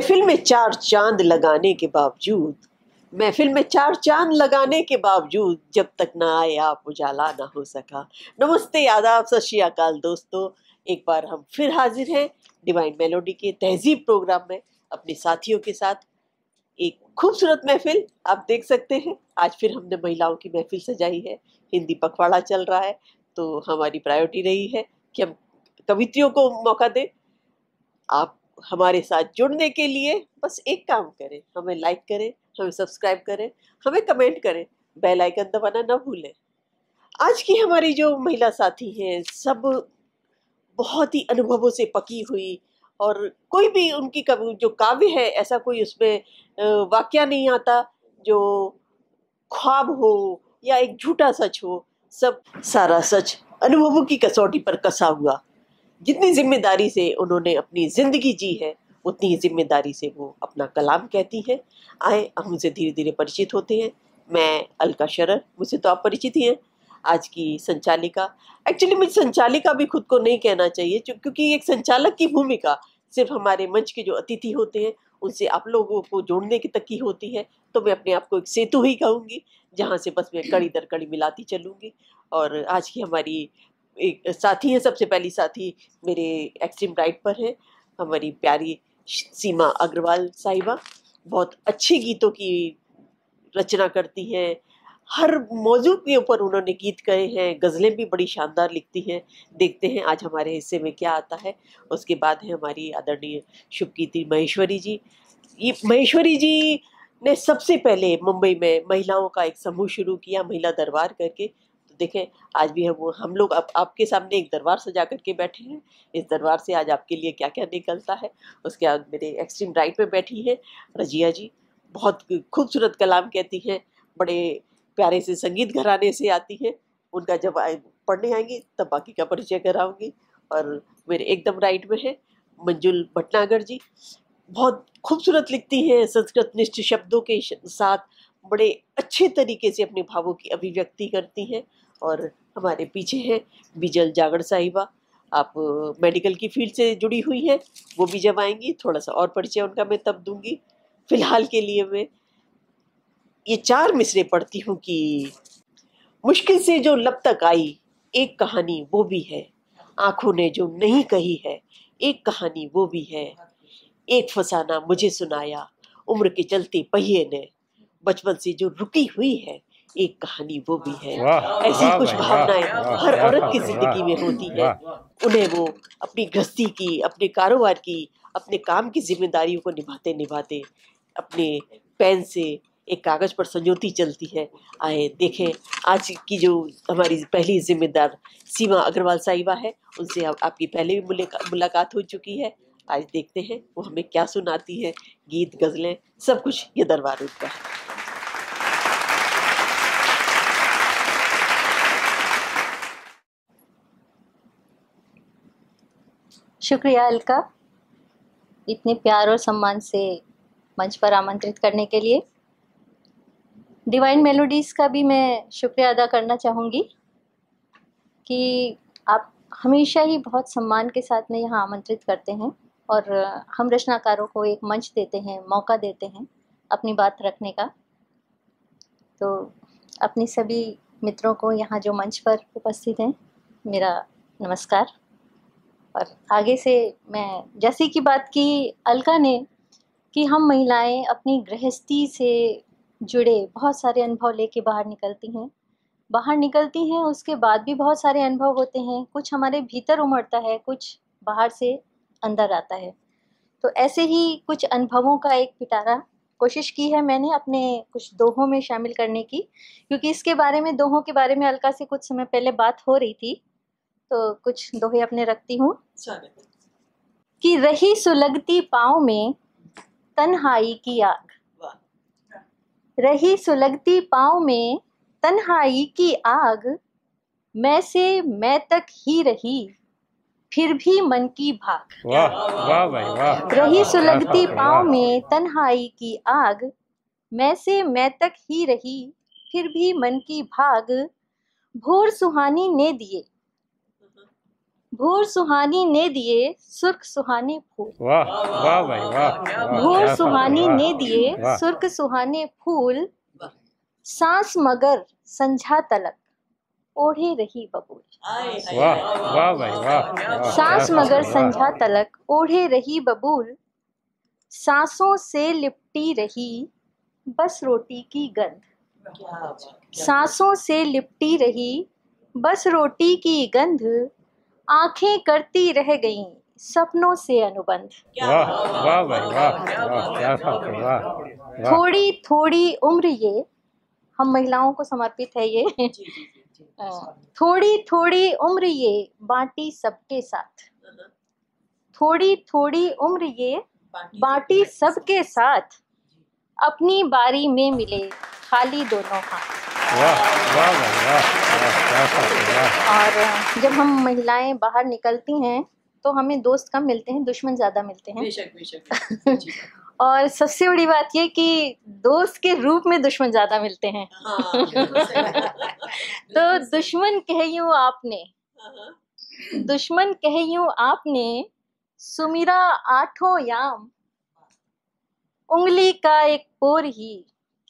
महफिल में चार चांद लगाने के बावजूद, महफिल में चार चांद लगाने के बावजूद, जब तक ना आए आप उजाला ना हो सका। नमस्ते, आदाब, सत श्री अकाल दोस्तों। एक बार हम फिर हाजिर हैं डिवाइन मेलोडी के तहजीब प्रोग्राम में अपने साथियों के साथ। एक खूबसूरत महफिल आप देख सकते हैं। आज फिर हमने महिलाओं की महफिल सजाई है। हिंदी पखवाड़ा चल रहा है तो हमारी प्रायोरिटी रही है कि हम कवित्रियों को मौका दें। आप हमारे साथ जुड़ने के लिए बस एक काम करें, हमें लाइक करें, हमें सब्सक्राइब करें, हमें कमेंट करें, बेल आइकन दबाना ना भूलें। आज की हमारी जो महिला साथी हैं सब बहुत ही अनुभवों से पकी हुई, और कोई भी उनकी जो काव्य है ऐसा कोई उसमें वाक्या नहीं आता जो ख्वाब हो या एक झूठा सच हो। सब सारा सच अनुभवों की कसौटी पर कसा हुआ। जितनी जिम्मेदारी से उन्होंने अपनी जिंदगी जी है उतनी ही जिम्मेदारी से वो अपना कलाम कहती है। आए हम उनसे धीरे धीरे परिचित होते हैं। मैं अलका शरर, मुझसे तो आप परिचित ही हैं। आज की संचालिका, एक्चुअली मुझे संचालिका भी खुद को नहीं कहना चाहिए क्योंकि एक संचालक की भूमिका सिर्फ हमारे मंच के जो अतिथि होते हैं उनसे आप लोगों को जोड़ने की तक की होती है। तो मैं अपने आप को एक सेतु ही कहूँगी जहाँ से बस मैं कड़ी दर कड़ी मिलाती चलूँगी। और आज की हमारी एक साथी है, सबसे पहली साथी मेरे एक्सट्रीम राइट पर है हमारी प्यारी सीमा अग्रवाल साहिबा। बहुत अच्छे गीतों की रचना करती हैं। हर मौजू के ऊपर उन्होंने गीत कहे हैं। गज़लें भी बड़ी शानदार लिखती हैं। देखते हैं आज हमारे हिस्से में क्या आता है। उसके बाद है हमारी आदरणीय शुभकीर्ति महेश्वरी जी। ये महेश्वरी जी ने सबसे पहले मुंबई में महिलाओं का एक समूह शुरू किया, महिला दरबार करके। तो देखें आज भी हम लोग आपके सामने एक दरबार सजा करके बैठे हैं। इस दरबार से आज आपके लिए क्या क्या निकलता है। उसके बाद मेरे एक्सट्रीम राइट में बैठी है रजिया जी। बहुत खूबसूरत कलाम कहती हैं, बड़े प्यारे से संगीत घराने से आती हैं। उनका जब पढ़ने आएंगी तब बाकी का परिचय कराऊंगी। और मेरे एकदम राइट में है मंजुल भटनागर जी। बहुत खूबसूरत लिखती हैं, संस्कृत निष्ठ शब्दों के साथ बड़े अच्छे तरीके से अपने भावों की अभिव्यक्ति करती हैं। और हमारे पीछे हैं बिजल जागड़ साहिबा। आप मेडिकल की फील्ड से जुड़ी हुई हैं। वो भी जब आएंगी थोड़ा सा और परिचय उनका मैं तब दूंगी। फिलहाल के लिए मैं ये चार मिसरे पढ़ती हूँ कि मुश्किल से जो लब तक आई एक कहानी वो भी है, आंखों ने जो नहीं कही है एक कहानी वो भी है, एक फसाना मुझे सुनाया उम्र के चलते पहिए ने, बचपन से जो रुकी हुई है एक कहानी वो भी है। ऐसी कुछ भावनाएं हर औरत की जिंदगी में होती है। उन्हें वो अपनी गृहस्थी की, अपने कारोबार की, अपने काम की जिम्मेदारियों को निभाते निभाते अपने पेन से एक कागज पर संजोती चलती है। आए देखें आज की जो हमारी पहली जिम्मेदार सीमा अग्रवाल साहिबा है, उनसे आपकी पहले भी मुलाकात हो चुकी है। आज देखते हैं वो हमें क्या सुनाती है। गीत, गजलें, सब कुछ ये दरबार उनका है। शुक्रिया अलका, इतने प्यार और सम्मान से मंच पर आमंत्रित करने के लिए। डिवाइन मेलोडीज़ का भी मैं शुक्रिया अदा करना चाहूँगी कि आप हमेशा ही बहुत सम्मान के साथ में यहाँ आमंत्रित करते हैं और हम रचनाकारों को एक मंच देते हैं, मौका देते हैं अपनी बात रखने का। तो अपनी सभी मित्रों को यहाँ जो मंच पर उपस्थित हैं मेरा नमस्कार। और आगे से मैं जैसे कि बात की अलका ने कि हम महिलाएं अपनी गृहस्थी से जुड़े बहुत सारे अनुभव लेके बाहर निकलती हैं, उसके बाद भी बहुत सारे अनुभव होते हैं। कुछ हमारे भीतर उमड़ता है, कुछ बाहर से अंदर आता है। तो ऐसे ही कुछ अनुभवों का एक पिटारा कोशिश की है मैंने अपने कुछ दोहों में शामिल करने की, क्योंकि इसके बारे में, दोहों के बारे में अलका से कुछ समय पहले बात हो रही थी। तो कुछ दोहे अपने रखती हूँ कि रही सुलगती पाँव में तन्हाई की आग, रही सुलगती पाँव में तन्हाई की आग, मैं से मैं तक ही रही फिर भी मन की भाग। वाह वाह भाई वाह। रही सुलगती पाँव में तन्हाई की आग, मैं से मैं तक ही रही फिर भी मन की भाग, भोर सुहानी ने दिए, भोर सुहानी ने दिए सुर्ख सुहाने फूल। वाह वाह भाई वाह वाह, भोर क्या सुहानी बात है, ने दिए वाह। सुर्ख सुहाने फूल, सांस मगर संझा तलक ओढ़े रही बबूल। वाह वाह भाई वाह वाह, सांस क्या मगर बात है, वाह। संझा तलक ओढ़े रही बबूल, सांसों से लिपटी रही बस रोटी की गंध। सांसों से लिपटी रही बस रोटी की गंध, आंखें करती रह गईं सपनों से अनुबंध। वाह वाह भाई वाह वाह, क्या बात है, वाह वाह। थोड़ी थोड़ी उम्र ये, हम महिलाओं को समर्पित है ये। थोड़ी थोड़ी उम्र ये बांटी सबके साथ। थोड़ी थोड़ी उम्र ये बांटी सबके साथ, अपनी बारी में मिले खाली दोनों हाथ। वाह वाह भाई वाह वाह, क्या बात है, वाह। और जब हम महिलाएं बाहर निकलती हैं तो हमें दोस्त कम मिलते हैं, दुश्मन ज्यादा मिलते हैं। बेशक बेशक। और सबसे बड़ी बात ये कि दोस्त के रूप में दुश्मन ज्यादा मिलते हैं। हाँ, बिल्कुल सही। तो दुश्मन कह यूं आपने, दुश्मन कह यूं आपने, सुमिरा आठों याम, उंगली का एक पोर ही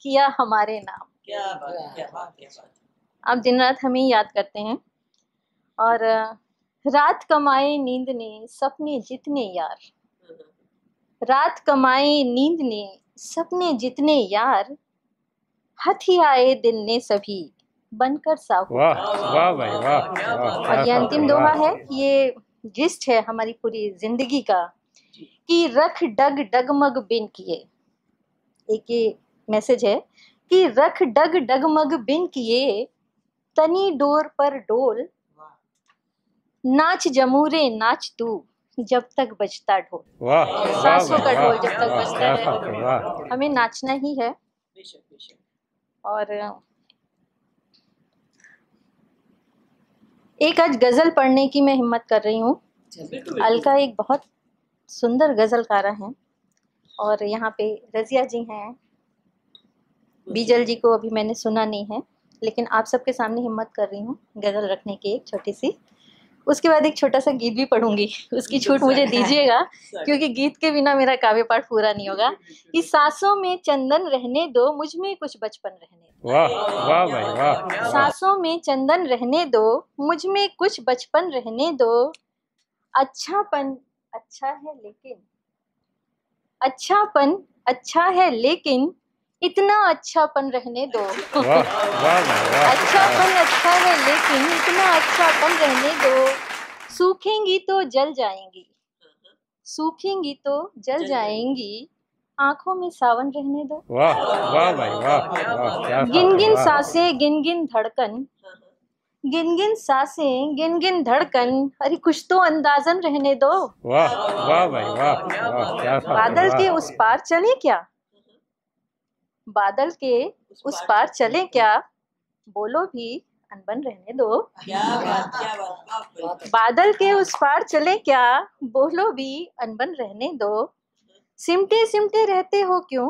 किया हमारे नाम। क्या बात क्या बात क्या बात। आप दिन रात हमें ही याद करते हैं। और रात कमाए नींद ने सपने जितने यार, रात कमाए नींद ने सपने जितने यार, हथी आए दिन ने सभी बनकर साहूकार। वाह वाह भाई वाह वाह, और क्या ये बात अंतिम है, दोहा वाह। है, ये जिस्ट है हमारी पूरी जिंदगी का, कि रख डग डगमग बिन किए। एक ये मैसेज है कि रख डग डगमग बिन किए, तनी डोर पर डोल, नाच जमूरे नाच तू जब तक बजता ढोल। वाह वाह सांसों भाई का वाह ढोल जब तक वाह, बजता क्या है, बात है, वाह। हमें नाचना ही है। बेशक बेशक। और एक आज गजल पढ़ने की मैं हिम्मत कर रही हूँ। बिल्कुल अलका एक बहुत सुंदर गजलकारा हैं, और यहाँ पे रजिया जी हैं। बीजल जी को अभी मैंने सुना नहीं है, लेकिन आप सबके सामने हिम्मत कर रही हूँ गजल रखने की एक छोटी सी। उसके बाद एक छोटा सा गीत भी पढ़ूंगी, उसकी छूट मुझे दीजिएगा, क्योंकि गीत के बिना मेरा काव्य पाठ पूरा नहीं होगा। कि सांसों में चंदन रहने दो, मुझ में कुछ बचपन रहने दो। वाह वाह भाई वाह वाह। सांसों में चंदन रहने दो, मुझ में कुछ बचपन रहने दो, अच्छापन अच्छा है लेकिन, अच्छापन अच्छा है लेकिन, इतना अच्छापन रहने दो। वाह वाह भाई वाह। अच्छापन अच्छा है लेकिन, इतना अच्छापन रहने दो, सूखेंगी तो जल जाएंगी, सूखेंगी तो जल जाएंगी, आंखों में सावन रहने दो। वाह वाह भाई वाह वाह, क्या बात गिन है, गिन वाह। सांसें गिन गिन धड़कन, गिन गिन सांसें गिन गिन धड़कन, अरे कुछ तो अंदाजन रहने दो। वाह वाह भाई वाह वाह, क्या बात है, बादल के वाह। उस पार चले क्या, बादल के उस पार चले क्या, बोलो भी अनबन रहने दो। क्या बात क्या बात। बादल के उस पार चले क्या, बोलो भी अनबन रहने दो, सिमटे सिमटे रहते हो क्यों,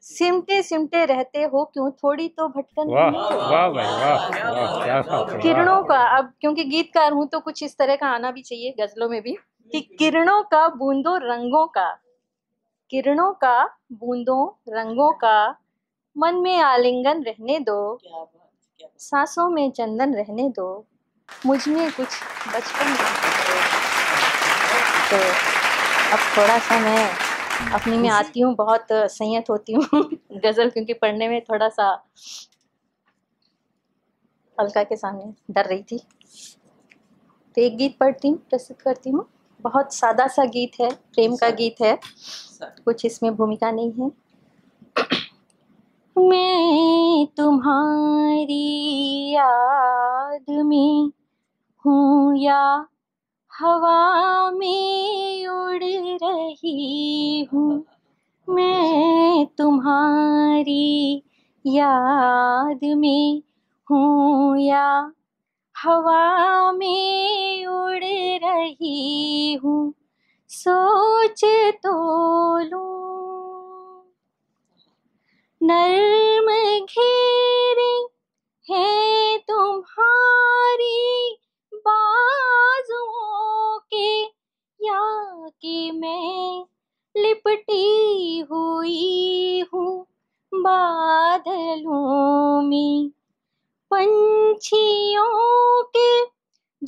सिमटे सिमटे रहते हो क्यों, थोड़ी तो भटकन वाह रहने दो। वाह भाई वाह वाह, क्या बात है, वाह। किरणों का, अब क्योंकि गीतकार हूं तो कुछ इस तरह का आना भी चाहिए गजलों में भी, कि किरणों का बूंदों रंगों का, किरणों का बूंदों रंगों का, मन में आलिंगन रहने दो, सांसों में चंदन रहने दो, मुझ में कुछ बचपन रहने दो। तो अब थोड़ा सा मैं अपनी में आती हूँ, बहुत संयत होती हूँ गजल, क्योंकि पढ़ने में थोड़ा सा अलका के सामने डर रही थी। तो एक गीत पढ़ती हूँ, प्रस्तुत करती हूँ। बहुत सादा सा गीत है, प्रेम का गीत है, कुछ इसमें भूमिका नहीं है। मैं तुम्हारी याद में हूँ या हवा में उड़ रही हूँ, मैं तुम्हारी याद में हूँ या हवा में उड़ रही हूँ, सोच तो लूं नर्म घेरे है तुम्हारी बाहों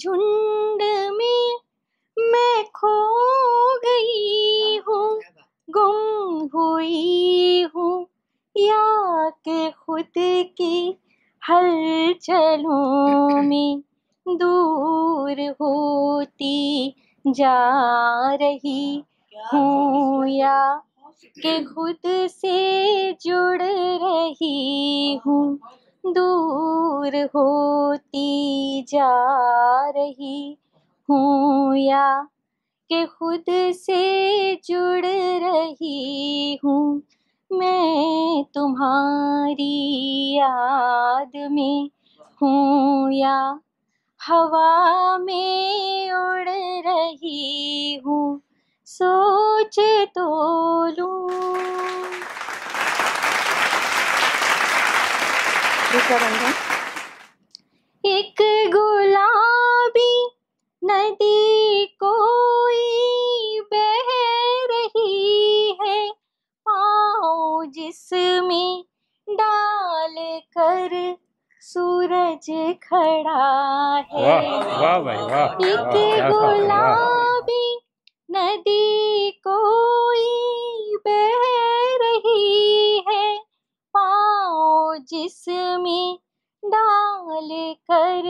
झुंड में मैं खो गई हूँ, गुम हुई हूँ, या कि खुद की हलचलों में दूर होती जा रही हूँ, या कि खुद से जुड़ रही हूँ, दूर होती जा रही हूँ, या कि खुद से जुड़ रही हूँ। मैं तुम्हारी याद में हूँ, या हवा में उड़ रही हूँ, सोच तो लूं। दूसरा बंदा। एक गुलाबी नदी कोई बह रही है, पाँव जिसमें डाल कर सूरज खड़ा है। वाह वाह भाई वाह, एक क्या बात है, वाह। गुलाबी नदी कोई बह रही है, पाँव जिसमें डाल कर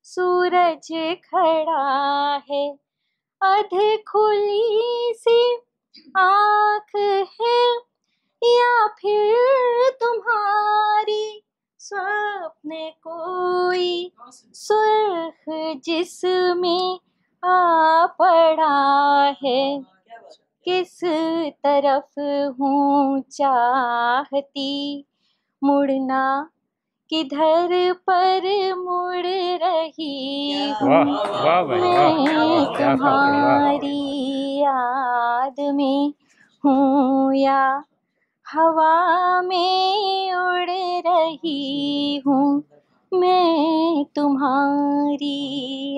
सूरज खड़ा है। अध खुली सी आँख है, या फिर तुम्हारी स्वप्न कोई सुर्ख जिसमें आ पड़ा है। किस तरफ हूँ चाहती मुड़ना, किधर पर मुड़ रही हूँ। वाह भाई वाह, मैं क्या बात है, वाह। तुम्हारी याद में हूँ, या हवा में उड़ रही हूँ। मैं तुम्हारी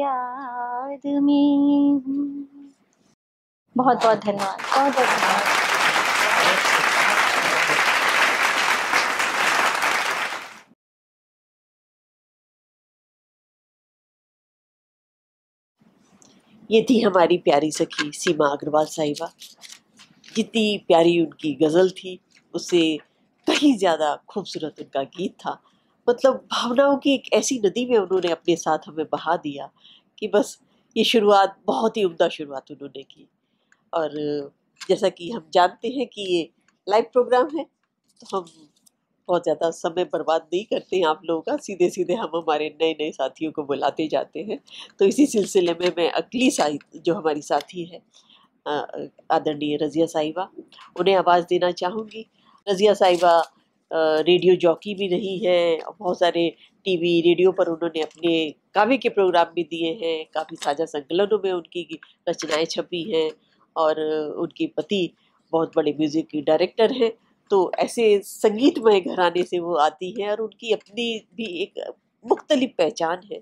याद में हूँ। बहुत बहुत धन्यवाद, बहुत बहुत धन्यवाद। ये थी हमारी प्यारी सखी सीमा अग्रवाल साहिबा। जितनी प्यारी उनकी गज़ल थी, उससे कहीं ज़्यादा खूबसूरत उनका गीत था। मतलब भावनाओं की एक ऐसी नदी में उन्होंने अपने साथ हमें बहा दिया कि बस ये शुरुआत, बहुत ही उम्दा शुरुआत उन्होंने की। और जैसा कि हम जानते हैं कि ये लाइव प्रोग्राम है, तो हम बहुत ज़्यादा समय बर्बाद नहीं करते हैं आप लोगों का, सीधे सीधे हम हमारे नए नए साथियों को बुलाते जाते हैं। तो इसी सिलसिले में मैं अगली जो हमारी साथी है आदरणीय रज़िया साहिबा, उन्हें आवाज़ देना चाहूँगी। रज़िया साहिबा रेडियो जॉकी भी रही हैं, बहुत सारे टीवी रेडियो पर उन्होंने अपने काव्य के प्रोग्राम भी दिए हैं, काफ़ी साझा संकलनों में उनकी रचनाएं छपी हैं, और उनके पति बहुत बड़े म्यूज़िक डायरेक्टर हैं। तो ऐसे संगीतमय घराने से वो आती हैं, और उनकी अपनी भी एक मुख्तलिफ पहचान है।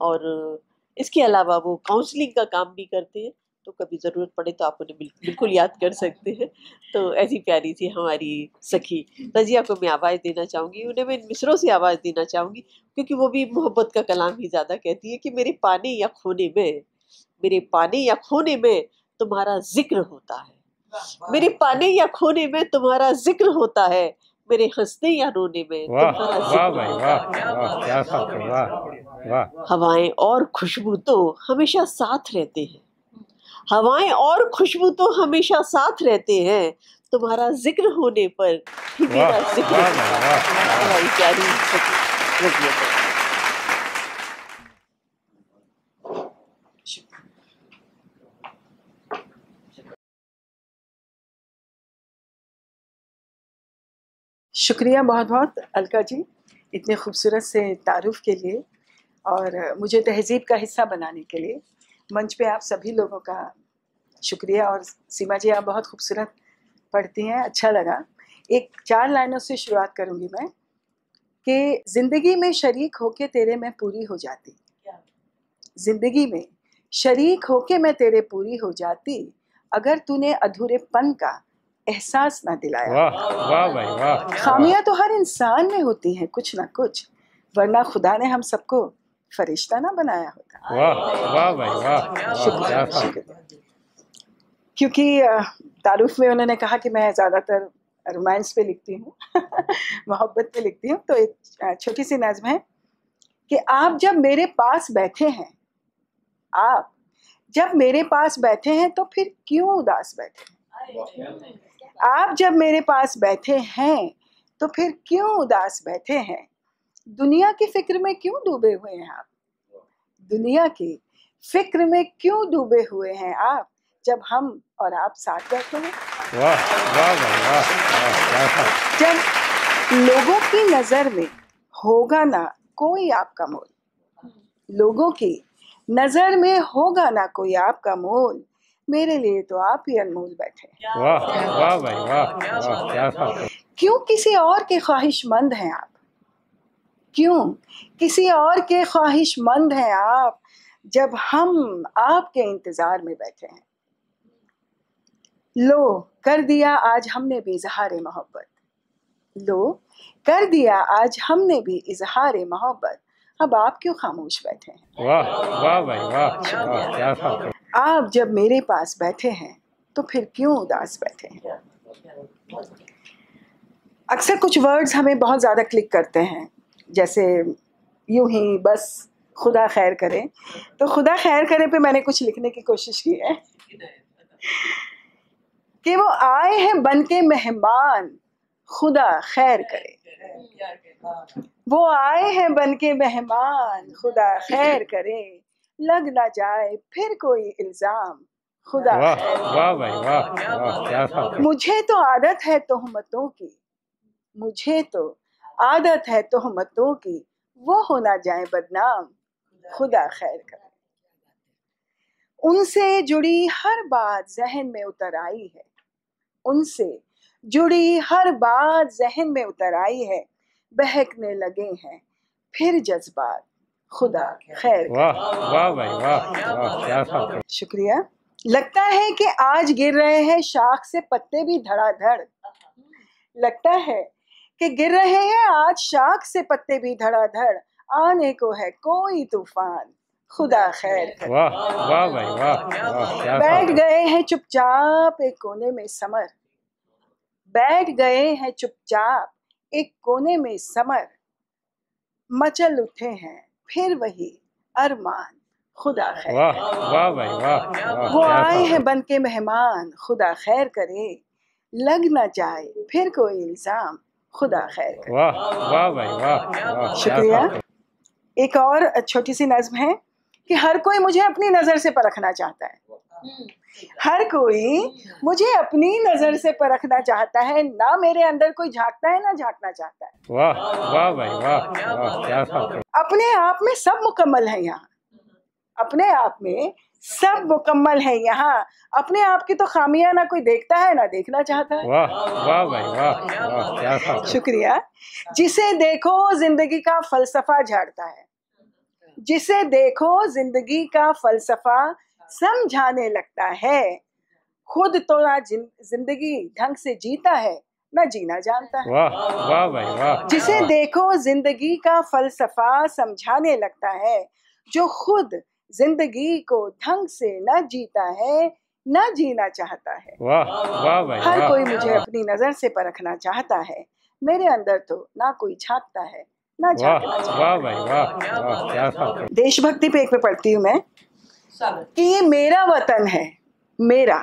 और इसके अलावा वो काउंसलिंग का काम भी करते हैं, तो कभी ज़रूरत पड़े तो आप उन्हें बिल्कुल याद कर सकते हैं। तो ऐसी प्यारी सी हमारी सखी रज़िया को मैं आवाज़ देना चाहूँगी। उन्हें मैं मिसरों से आवाज़ देना चाहूँगी, क्योंकि वो भी मोहब्बत का कलाम ही ज़्यादा कहती है कि मेरे पाने या खोने में, मेरे पाने या खोने में तुम्हारा जिक्र होता है, मेरे पाने या खोने में तुम्हारा जिक्र होता है, मेरे हंसने या रोने में वाह तुम्हारा वाह जिक्र भाई होता वाह, है। वाह क्या बात है, वाह वाह। हवाएं और खुशबू तो हमेशा साथ रहते हैं, हवाएं और खुशबू तो हमेशा साथ रहते हैं, तुम्हारा जिक्र होने पर भी मेरा वाह जिक्र वाह होता भाई है। वाह। हमारी प्यारी सखी रज़िया साहिबा। शुक्रिया बहुत बहुत अलका जी, इतने खूबसूरत से तारुफ के लिए और मुझे तहज़ीब का हिस्सा बनाने के लिए। मंच पे आप सभी लोगों का शुक्रिया। और सीमा जी, आप बहुत खूबसूरत पढ़ती हैं, अच्छा लगा। एक 4 लाइनों से शुरुआत करूँगी मैं कि ज़िंदगी में शरीक होके तेरे मैं पूरी हो जाती, ज़िंदगी में शरीक होके मैं तेरे पूरी हो जाती, अगर तूने अधूरेपन का एहसास ना दिलाया। वाह वाह भाई वाह। खामियां तो हर इंसान में होती हैं कुछ ना कुछ, वरना खुदा ने हम सबको फरिश्ता ना बनाया होता। वाह वाह भाई वाह, क्या शुक्रिया, बात। शुक्रिया। क्योंकि तारुफ में उन्होंने कहा कि मैं ज़्यादातर रोमांस पे लिखती हूँ मोहब्बत पे लिखती हूँ, तो एक छोटी सी नज़्म है कि आप जब मेरे पास बैठे हैं, आप जब मेरे पास बैठे हैं तो फिर क्यों उदास बैठे हैं? आप जब मेरे पास बैठे हैं तो फिर क्यों उदास बैठे हैं? दुनिया की फिक्र में क्यों डूबे हुए हैं आप? दुनिया की फिक्र में क्यों डूबे हुए हैं आप, जब हम और आप साथ बैठे हैं? वाह वाह भाई वाह, क्या बात। जब लोगों की नज़र में होगा ना कोई आपका मोल, लोगों की नज़र में होगा ना कोई आपका मोल, मेरे लिए तो आप ही अनमोल बैठे हैं। वाह वाह भाई वाह, क्या बात। क्यों किसी और के ख्वाहिशमंद हैं आप? क्यों किसी और के ख्वाहिशमंद हैं आप, जब हम आपके इंतज़ार में बैठे हैं? लो कर दिया आज हमने भी इज़हार मोहब्बत, लो कर दिया आज हमने भी इज़हार मोहब्बत, अब आप क्यों खामोश बैठे हैं? वाह वाह भाई वाह, क्या बात। आप जब मेरे पास बैठे हैं तो फिर क्यों उदास बैठे हैं? अक्सर कुछ वर्ड्स हमें बहुत ज़्यादा क्लिक करते हैं, जैसे यूं ही बस खुदा खैर करे। तो खुदा खैर करे पे मैंने कुछ लिखने की कोशिश की है कि वो आए हैं बन के मेहमान, खुदा खैर करे। वो आए हैं बन के मेहमान, खुदा खैर करे, लग ना जाए फिर कोई इल्ज़ाम, खुदा वाह खैर वाह भाई वाह, क्या बात। मुझे तो आदत है तोहमतों की, मुझे तो आदत है तोहमतों की, वो हो ना जाए बदनाम, खुदा खैर करे। उनसे जुड़ी हर बात जहन में उतर आई है, उनसे जुड़ी हर बात जहन में उतर आई है, बहकने लगे हैं फिर जज्बात, खुदा खैर करे। वाह वाह भाई वाह, क्या बात। शुक्रिया। लगता है कि आज गिर रहे हैं शाख से पत्ते भी धड़ाधड़, लगता है कि गिर रहे हैं आज शाख से पत्ते भी धड़ाधड़, आने को है कोई तूफान, खुदा खैर करे। वाह वाह भाई वाह, क्या बैठ बात। गए हैं चुपचाप एक कोने में समर, बैठ गए हैं चुपचाप एक कोने में समर, मचल उठे हैं फिर वही अरमान, खुदा खैर। वाह वाह भाई वाह, वो क्या आए बात। हैं बन के मेहमान, खुदा खैर करे, लग ना जाए फिर कोई इल्ज़ाम, खुदा खैर करे। वाह वाह भाई वाह, क्या शुक्रिया। बात। एक और छोटी सी नज़्म है कि हर कोई मुझे अपनी नज़र से परखना चाहता है, हर कोई मुझे अपनी नज़र से परखना चाहता है, ना मेरे अंदर कोई झांकता है ना झांकना चाहता है। वाह वाह भाई वाह, क्या बात। अपने आप में सब मुकम्मल है यहाँ, अपने आप में सब मुकम्मल है यहाँ, अपने आप की तो खामियां ना कोई देखता है ना देखना चाहता है। वाह वाह भाई वाह, क्या बात। शुक्रिया। जिसे देखो जिंदगी का फलसफा झाड़ता है, जिसे देखो जिंदगी का फलसफा समझाने लगता है, खुद तो ना जिंदगी ढंग से जीता है ना जीना जानता है। वाह वाह भाई वाह। जिसे देखो जिंदगी का फलसफा समझाने लगता है, जो खुद जिंदगी को ढंग से न जीता है न जीना चाहता है। वाह वाह भाई हर वाह। कोई मुझे अपनी नजर से परखना चाहता है, मेरे अंदर तो ना कोई झांकता है ना वाह झांकना चाहता। वाह भाई वाह, क्या बात। देशभक्ति पे एक पे पढ़ती हूँ मैं कि ये मेरा वतन है, मेरा,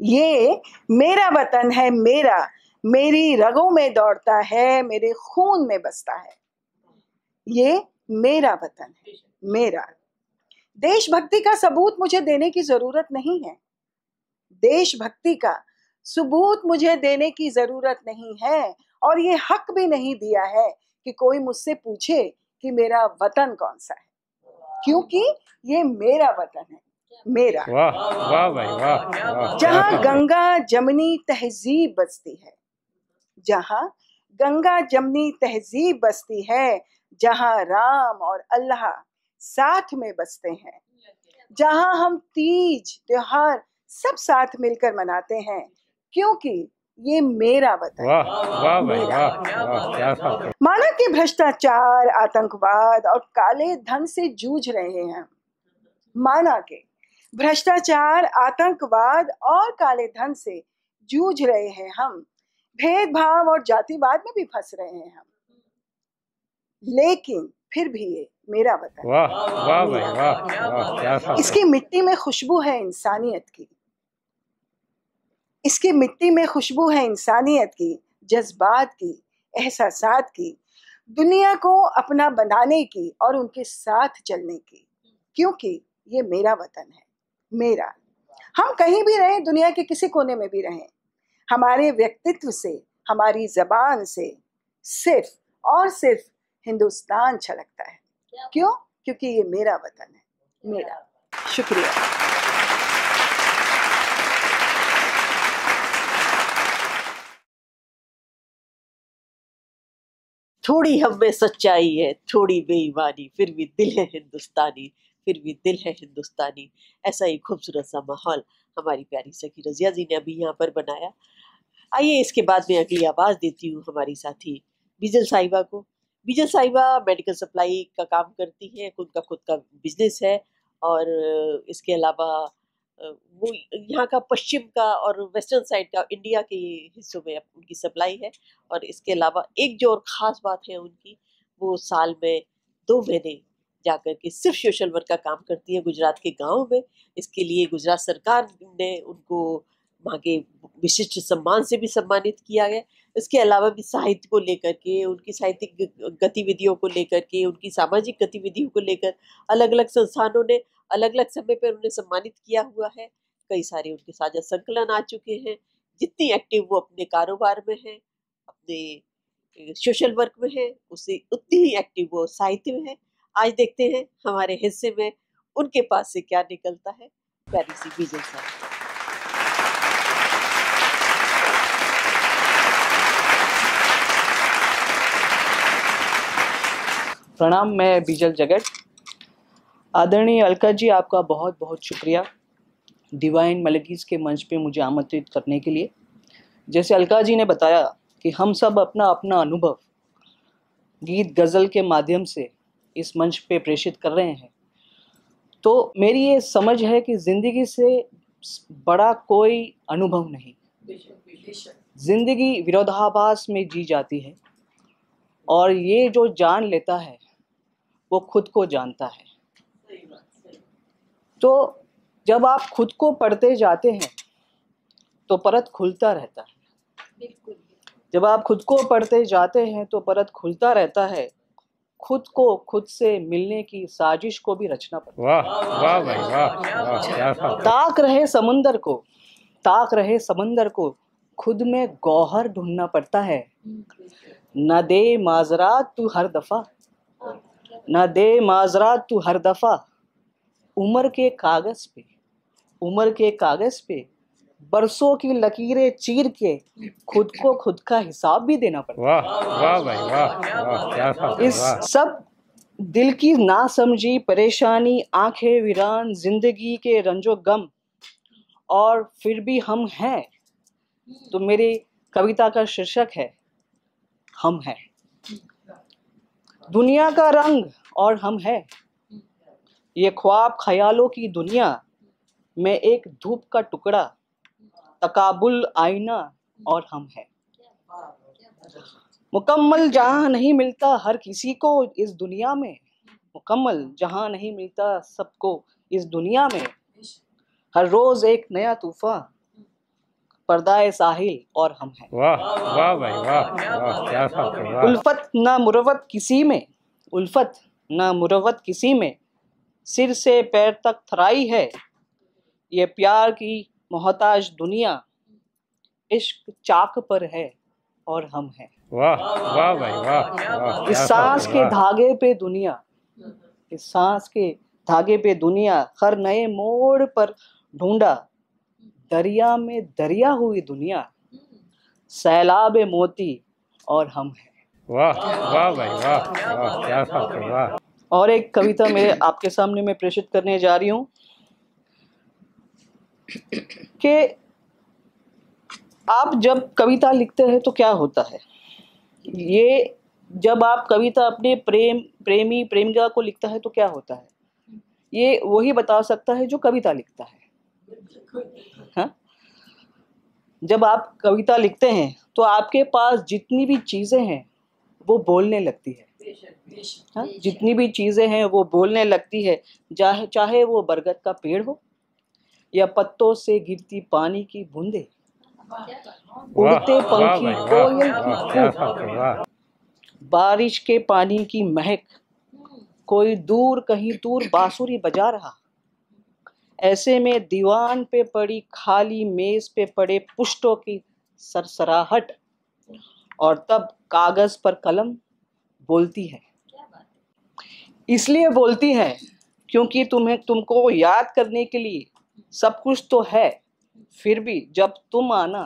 ये मेरा वतन है, मेरा, मेरी रगों में दौड़ता है, मेरे खून में बसता है। ये मेरा वतन है, मेरा। देशभक्ति का सबूत मुझे देने की जरूरत नहीं है, देशभक्ति का सबूत मुझे देने की जरूरत नहीं है, और ये हक भी नहीं दिया है कि कोई मुझसे पूछे कि मेरा वतन कौन सा है, क्योंकि ये मेरा वतन है, मेरा। वाह वाह भाई वाह। जहाँ गंगा जमनी तहजीब बसती है, जहाँ गंगा जमनी तहजीब बसती है, जहाँ राम और अल्लाह साथ में बसते हैं, जहाँ हम तीज त्योहार सब साथ मिलकर मनाते हैं, क्योंकि ये मेरा वतन है। वाह वाह भाई वाह वाह, क्या बात है। माना कि भ्रष्टाचार, आतंकवाद और काले धन से जूझ रहे हैं, माना कि भ्रष्टाचार, आतंकवाद और काले धन से जूझ रहे हैं हम, भेदभाव और जातिवाद में भी फंस रहे हैं हम, लेकिन फिर भी ये मेरा वतन है। वाह वाह भाई वाह वाह, क्या बात है। इसकी मिट्टी में खुशबू है इंसानियत की, इसकी मिट्टी में खुशबू है इंसानियत की, जज्बात की, एहसासात की, दुनिया को अपना बनाने की और उनके साथ चलने की, क्योंकि ये मेरा वतन है, मेरा। हम कहीं भी रहें, दुनिया के किसी कोने में भी रहें, हमारे व्यक्तित्व से, हमारी जबान से सिर्फ और सिर्फ हिंदुस्तान छलकता है। क्यों? क्योंकि ये मेरा वतन है, मेरा। शुक्रिया। थोड़ी हम में सच्चाई है, थोड़ी बेईमानी, फिर भी दिल है हिंदुस्तानी, फिर भी दिल है हिंदुस्तानी। ऐसा ही खूबसूरत सा माहौल हमारी प्यारी सखी रज़िया जी ने अभी यहाँ पर बनाया। आइए इसके बाद में अगली आवाज़ देती हूँ हमारी साथी बिजल साहिबा को। बिजल साहिबा मेडिकल सप्लाई का काम करती हैं, उनका खुद का बिजनेस है और इसके अलावा वो यहाँ का पश्चिम का और वेस्टर्न साइड का इंडिया के हिस्सों में उनकी सप्लाई है। और इसके अलावा एक जो और ख़ास बात है उनकी, वो साल में 2 महीने जाकर के सिर्फ सोशल वर्क का काम करती है गुजरात के गाँव में। इसके लिए गुजरात सरकार ने उनको वहाँ के विशिष्ट सम्मान से भी सम्मानित किया गया। इसके अलावा भी साहित्य को लेकर के, उनकी साहित्यिक गतिविधियों को लेकर के, उनकी सामाजिक गतिविधियों को लेकर अलग अलग संस्थानों ने अलग अलग समय पर उन्हें सम्मानित किया हुआ है। कई सारे उनके साझा संकलन आ चुके हैं। जितनी एक्टिव वो अपने कारोबार में है, अपने सोशल वर्क में है, उससे उतनी ही एक्टिव वो साहित्य में है। आज देखते हैं हमारे हिस्से में उनके पास से क्या निकलता है। प्यारी सी बिजल साहब। प्रणाम, मैं बिजल जगत। आदरणीय अलका जी, आपका बहुत बहुत शुक्रिया डिवाइन मेलोडीज़ के मंच पे मुझे आमंत्रित करने के लिए। जैसे अलका जी ने बताया कि हम सब अपना अपना अनुभव गीत गज़ल के माध्यम से इस मंच पे प्रेषित कर रहे हैं, तो मेरी ये समझ है कि ज़िंदगी से बड़ा कोई अनुभव नहीं। ज़िंदगी विरोधाभास में जी जाती है और ये जो जान लेता है वो खुद को जानता है। तो जब आप खुद को पढ़ते जाते हैं तो परत खुलता रहता है। जब आप खुद को पढ़ते जाते हैं तो परत खुलता रहता है। खुद को खुद से मिलने की साजिश को भी रचना पड़ता है। वाह वाह भाई वाह वाह, क्या बात है। ताक रहे समंदर को, ताक रहे समंदर को, खुद में गौहर ढूंढना पड़ता है। न दे माजरात तू हर दफा, न दे माजरात तू हर दफा, उम्र के कागज पे, उम्र के कागज पे बरसों की लकीरें चीर के खुद को खुद का हिसाब भी देना पड़ता है। वाह वाह भाई वाह वाह, क्या बात है। इस सब दिल की नासमझी, परेशानी, आंखें वीरान, जिंदगी के रंजो गम, और फिर भी हम हैं। तो मेरी कविता का शीर्षक है हम हैं। दुनिया का रंग और हम हैं, ये ख्वाब ख्यालों की दुनिया में एक धूप का टुकड़ा, तकाबुल आईना और हम हैं। मुकम्मल जहां नहीं मिलता हर किसी को इस दुनिया में, मुकम्मल जहां नहीं मिलता सबको इस दुनिया में, हर रोज एक नया तूफान, पर्दाए साहिल और हम हैं। वाह वाह भाई वाह वाह, क्या बात है। वाह। उल्फत ना मुरवत किसी में, उल्फत ना मुरवत किसी में, सिर से पैर तक थराई है ये प्यार की मोहताज दुनिया, इश्क चाक पर है और हम हैं। वाह वाह भाई वाह वाह, इस सांस के धागे पे दुनिया, इस सांस के धागे पे दुनिया, हर नए मोड़ पर ढूंढा, दरिया में दरिया हुई दुनिया, सैलाब मोती और हम हैं। वाह वाह भाई वाह वाह, क्या बात है। वाह। और एक कविता मेरे आपके सामने मैं प्रेषित करने जा रही हूँ कि आप जब कविता लिखते हैं तो क्या होता है, ये जब आप कविता अपने प्रेमी प्रेमिका को लिखता है तो क्या होता है, ये वही बता सकता है जो कविता लिखता है। हाँ? जब आप कविता लिखते हैं तो आपके पास जितनी भी चीज़ें हैं वो बोलने लगती है। हाँ? जितनी भी चीज़ें हैं वो बोलने लगती है, चाहे वो बरगद का पेड़ हो या पत्तों से गिरती पानी की बूंदे, उड़ते पंखी कोयल की कूक, बारिश के पानी की महक, कोई दूर कहीं दूर बांसुरी बजा रहा। ऐसे में दीवान पे पड़ी खाली मेज पे पड़े पुष्टों की सरसराहट, और तब कागज पर कलम बोलती है। इसलिए बोलती है क्योंकि तुमको याद करने के लिए सब कुछ तो है, फिर भी जब तुम आना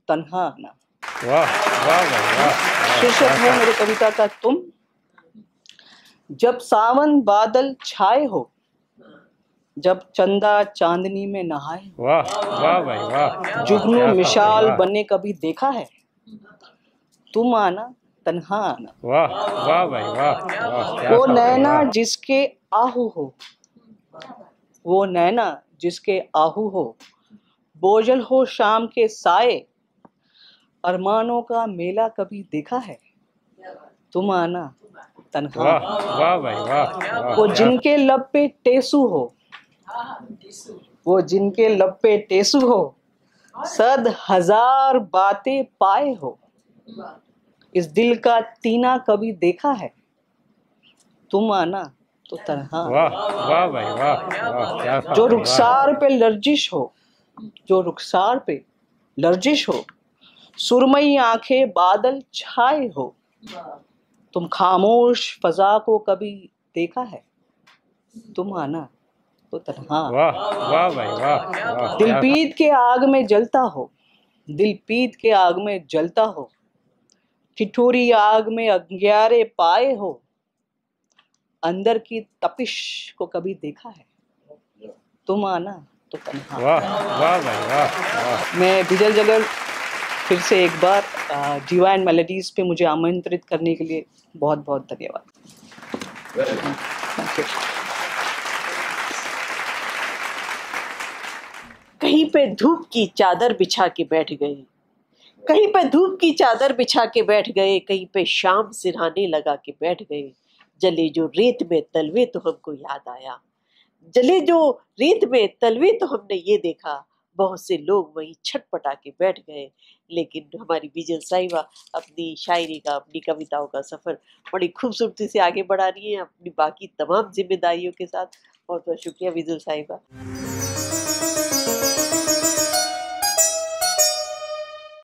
तन्हा आना। वाह वाह वाह। शीर्षक है मेरी कविता का तुम। जब सावन बादल छाए हो, जब चंदा चांदनी में नहाए, वाह वाह भाई वाह। जुगनू मिसाल बने कभी देखा है, तुम आना तन्हा आना। वाह वाह भाई वाह। वो नैना जिसके आहू हो, वो नैना जिसके आहू हो, बोझल हो शाम के साए, अरमानों का मेला कभी देखा है, तुम आना तन्हा। वाह भाई वाह। वो जिनके लब पे टेसू हो, वो जिनके लब पे टेसू हो, सद हजार बातें पाए हो, इस दिल का तीना कभी देखा है, तुम आना तो तन्हा। वाह भाई वाह। जो रुखसार पे लर्जिश हो, जो रुखसार पे लर्जिश हो, सुरमई आंखें बादल छाए हो, तुम खामोश फजा को कभी देखा है, तुम आना तो तन्हा। वाह भाई वाह। दिल पीत के आग में जलता हो, दिल पीत के आग में जलता हो, ठिठुरी आग में अंगारे पाए हो, अंदर की तपिश को कभी देखा है, तुम आना तो तन्हा। वाह भाई वाह। मैं बिजल जगत फिर से एक बार डिवाइन मेलोडीज पे मुझे आमंत्रित करने के लिए बहुत बहुत धन्यवाद। Thank you. कहीं पे धूप की चादर बिछा के बैठ गए, कहीं पे धूप की चादर बिछा के बैठ गए, कहीं पे शाम सिरहाने लगा के बैठ गए। जले जो रेत में तलवे तो हमको याद आया, जले जो रेत में तलवे तो हमने ये देखा, बहुत से लोग वहीं छटपटा के बैठ गए। लेकिन हमारी बिजल साहिबा अपनी शायरी का, अपनी कविताओं का सफ़र बड़ी खूबसूरती से आगे बढ़ा रही हैं अपनी बाकी तमाम जिम्मेदारियों के साथ। बहुत बहुत शुक्रिया बिजल साहिबा।